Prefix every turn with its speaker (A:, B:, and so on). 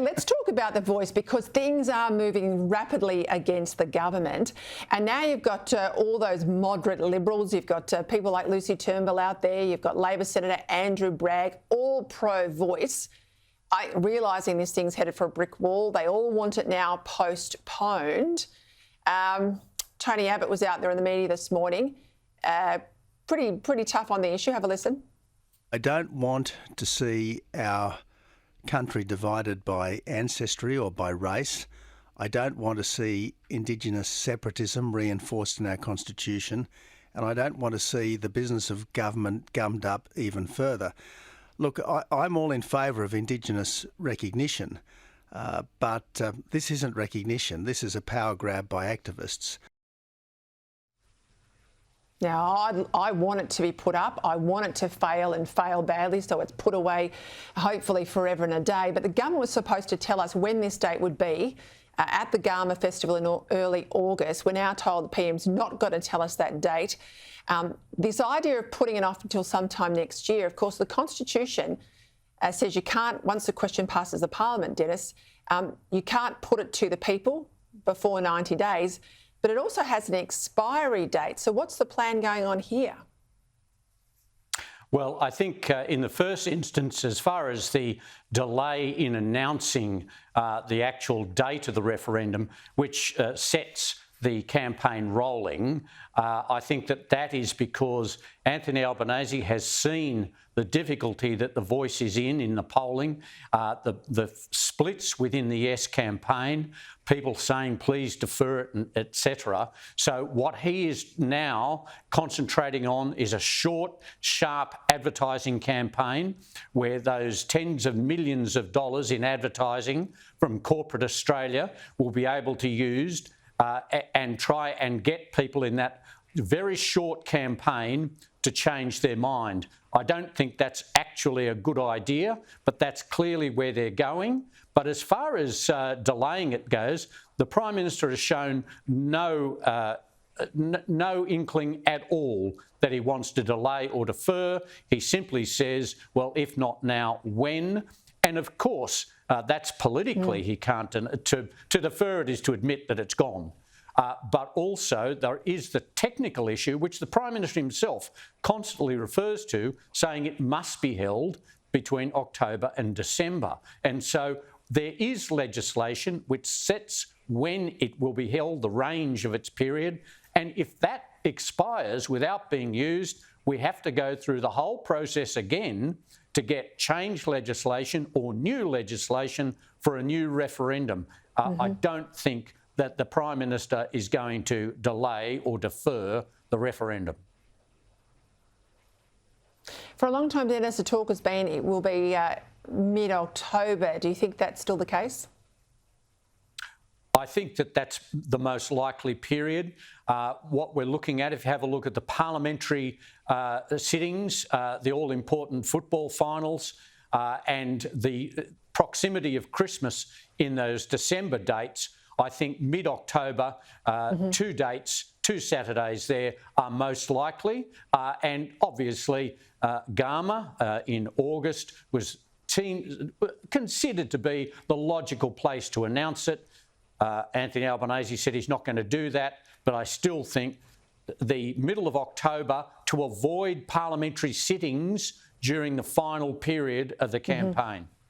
A: Let's talk about the voice, because things are moving rapidly against the government. And now you've got all those moderate Liberals. You've got people like Lucy Turnbull out there. You've got Labor Senator Andrew Bragg, all pro-voice. Realising this thing's headed for a brick wall. They all want it now postponed. Tony Abbott was out there in the media this morning. Pretty tough on the issue. Have a listen.
B: I don't want to see our country divided by ancestry or by race. I don't want to see Indigenous separatism reinforced in our constitution, and I don't want to see the business of government gummed up even further. Look, I'm all in favour of Indigenous recognition, but this isn't recognition. This is a power grab by activists.
A: Now, I want it to be put up. I want it to fail and fail badly, so it's put away, hopefully forever and a day. But the government was supposed to tell us when this date would be at the Garma Festival in early August. We're now told the PM's not going to tell us that date. This idea of putting it off until sometime next year, of course, the Constitution says you can't, once the question passes the Parliament, Dennis, you can't put it to the people before 90 days. But it also has an expiry date. So what's the plan going on here?
C: Well, I think in the first instance, as far as the delay in announcing the actual date of the referendum, which sets the campaign rolling, I think that is because Anthony Albanese has seen the difficulty that the Voice is in the polling, the splits within the Yes campaign, people saying please defer it, etc. So what he is now concentrating on is a short, sharp advertising campaign where those tens of millions of dollars in advertising from corporate Australia will be able to use and try and get people in that very short campaign to change their mind. I don't think that's actually a good idea, but that's clearly where they're going. But as far as delaying it goes, the Prime Minister has shown no inkling at all that he wants to delay or defer. He simply says, well, if not now, when? And of course, that's politically he can't. To defer it is to admit that it's gone. But also there is the technical issue, which the Prime Minister himself constantly refers to, saying it must be held between October and December. And so there is legislation which sets when it will be held, the range of its period. And if that expires without being used, we have to go through the whole process again to get changed legislation or new legislation for a new referendum. I don't think that the Prime Minister is going to delay or defer the referendum.
A: For a long time, Dennis, the talk has been it will be mid-October. Do you think that's still the case?
C: I think that that's the most likely period. What we're looking at, if you have a look at the parliamentary sittings, the all-important football finals, and the proximity of Christmas in those December dates, I think mid-October, 2 dates, 2 Saturdays there are most likely. And obviously, Garma in August was considered to be the logical place to announce it. Anthony Albanese said he's not going to do that, but I still think the middle of October, to avoid parliamentary sittings during the final period of the campaign.